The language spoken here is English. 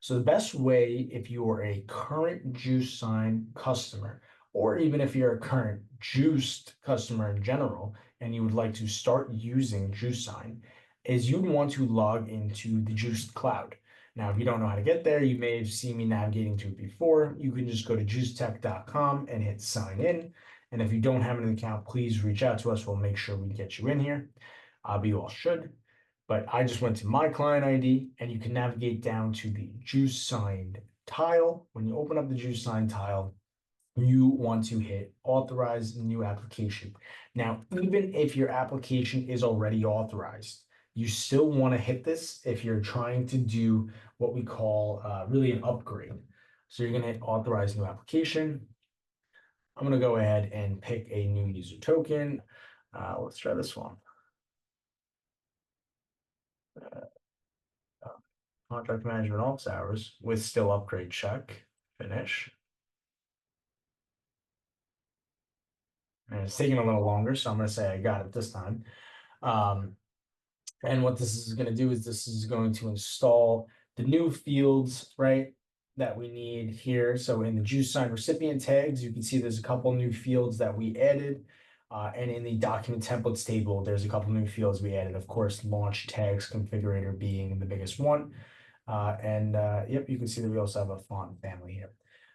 So the best way, if you are a current JuicedSign customer, or even if you're a current Juiced customer in general, and you would like to start using JuicedSign, is you'd want to log into the Juiced cloud. Now, if you don't know how to get there, you may have seen me navigating to it before. You can just go to juicetech.com and hit sign in. And if you don't have an account, please reach out to us. We'll make sure we get you in here. But you all should. But I just went to my client ID, and you can navigate down to the JuicedSign tile. When you open up the JuicedSign tile, you want to hit authorize new application. Now, even if your application is already authorized, you still want to hit this if you're trying to do what we call really an upgrade. So you're going to hit authorize new application. I'm going to go ahead and pick a new user token. Let's try this one. Contract management office hours with still upgrade check. Finish. And it's taking a little longer, so I'm going to say I got it this time. And what this is going to do is this is going to install the new fields, right, that we need here. So in the JuicedSign recipient tags, you can see there's a couple new fields that we added. And in the document templates table, there's a couple new fields we added. Of course, launch tags configurator being the biggest one. Yep, you can see that we also have a font family here.